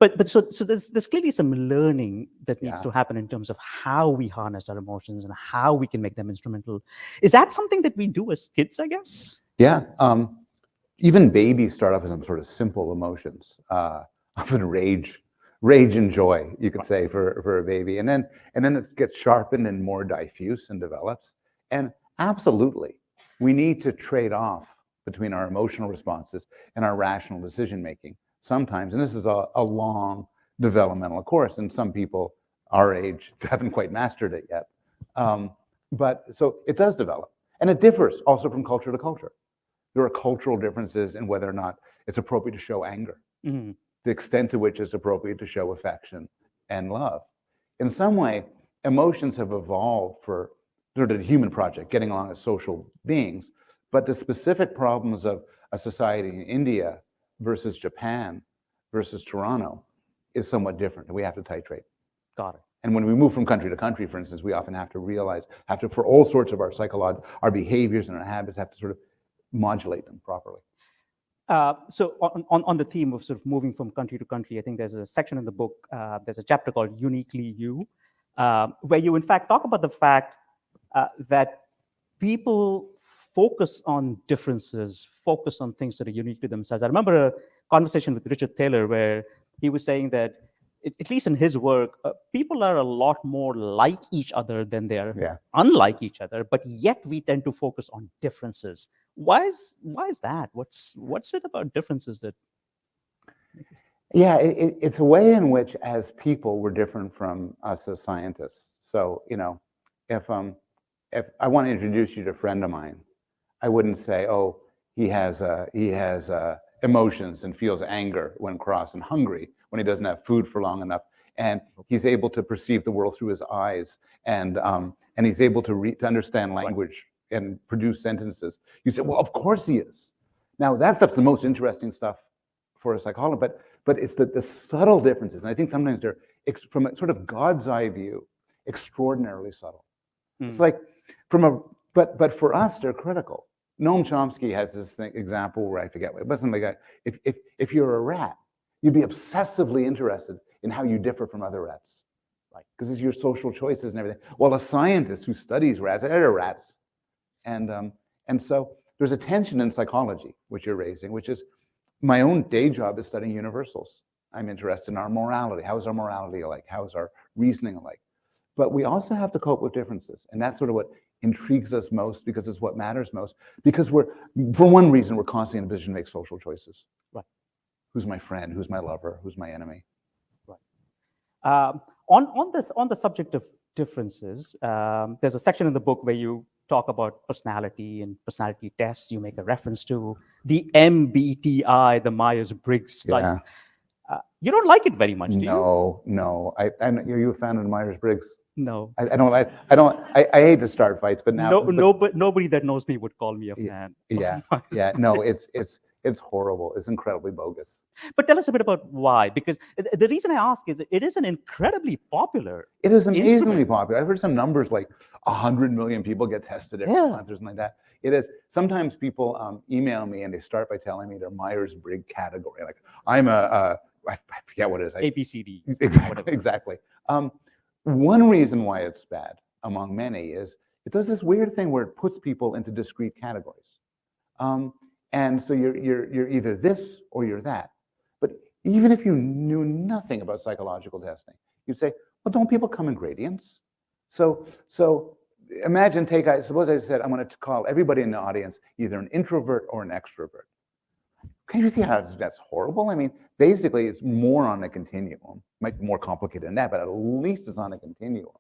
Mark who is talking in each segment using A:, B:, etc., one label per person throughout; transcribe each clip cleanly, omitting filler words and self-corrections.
A: So there's clearly some learning that needs to happen in terms of how we harness our emotions and how we can make them instrumental. Is that something that we do as kids, I guess?
B: Yeah. Even babies start off with some sort of simple emotions, often rage and joy, you could say, for a baby, and then it gets sharpened and more diffuse and develops. And absolutely, we need to trade off between our emotional responses and our rational decision making sometimes. And this is a long developmental course, and some people our age haven't quite mastered it yet. But so it does develop, and it differs also from culture to culture. There are cultural differences in whether or not it's appropriate to show anger, the extent to which it's appropriate to show affection and love. In some way, emotions have evolved for sort of the human project, getting along as social beings, but the specific problems of a society in India versus Japan versus Toronto is somewhat different, and we have to titrate.
A: Got it.
B: And when we move from country to country, for instance, we often have to realize, for all sorts of our behaviors and our habits, have to sort of modulate them properly.
A: So on the theme of sort of moving from country to country, I think there's a section in the book, there's a chapter called Uniquely You, where you in fact talk about the fact that people focus on differences, focus on things that are unique to themselves. I remember a conversation with Richard Taylor where he was saying that, at least in his work, people are a lot more like each other than they are unlike each other, but yet we tend to focus on differences. Why is that? What's it about differences that?
B: Yeah, it's a way in which, as people, we're different from us as scientists. So, if I want to introduce you to a friend of mine, I wouldn't say, oh, he has emotions and feels anger when cross and hungry when he doesn't have food for long enough, and he's able to perceive the world through his eyes, and he's able to understand language and produce sentences. You say, well, of course he is. Now that stuff's the most interesting stuff for a psychologist, but it's the subtle differences, and I think sometimes they're, from a sort of God's eye view, extraordinarily subtle. It's like but for us they're critical. Noam Chomsky has this example where I forget what, but something like that. If you're a rat, you'd be obsessively interested in how you differ from other rats, right? Because it's your social choices and everything. Well, a scientist who studies rats, they're rats, and so there's a tension in psychology which you're raising, which is my own day job is studying universals. I'm interested in our morality. How is our morality alike? How is our reasoning alike? But we also have to cope with differences, and that's sort of what intrigues us most, because it's what matters most. Because for one reason, we're constantly in a position to make social choices.
A: Right.
B: Who's my friend? Who's my lover? Who's my enemy?
A: Right. On the subject of differences, there's a section in the book where you talk about personality and personality tests. You make a reference to the MBTI, the Myers-Briggs type. Yeah. You don't like it very much, do you?
B: No. Are you a fan of Myers-Briggs?
A: No.
B: I don't. I hate to start fights, but now
A: nobody that knows me would call me a fan.
B: Yeah. No, it's horrible. It's incredibly bogus.
A: But tell us a bit about why, because the reason I ask is it is an incredibly popular.
B: It is amazingly popular. I've heard some numbers like 100 million people get tested every month or something like that. It is. Sometimes people email me and they start by telling me their Myers-Briggs category. Like I'm I forget what it is.
A: ABCD.
B: Exactly. One reason why it's bad among many is it does this weird thing where it puts people into discrete categories. And so you're either this or you're that. But even if you knew nothing about psychological testing, you'd say, well, don't people come in gradients? So imagine, suppose I said, I'm going to call everybody in the audience either an introvert or an extrovert. Can you see how that's horrible? I mean, basically, it's more on a continuum. Might be more complicated than that, but at least it's on a continuum.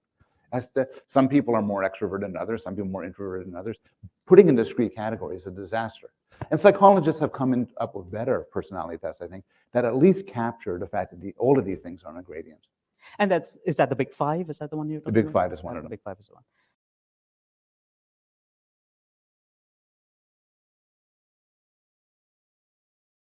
B: Some people are more extroverted than others, some people more introverted than others. Putting in discrete categories is a disaster. And psychologists have come up with better personality tests, I think, that at least capture the fact that all of these things are on a gradient.
A: And is that the Big Five? Is that the one you're talking about?
B: The Big Five is one of them.
A: The Big Five is one.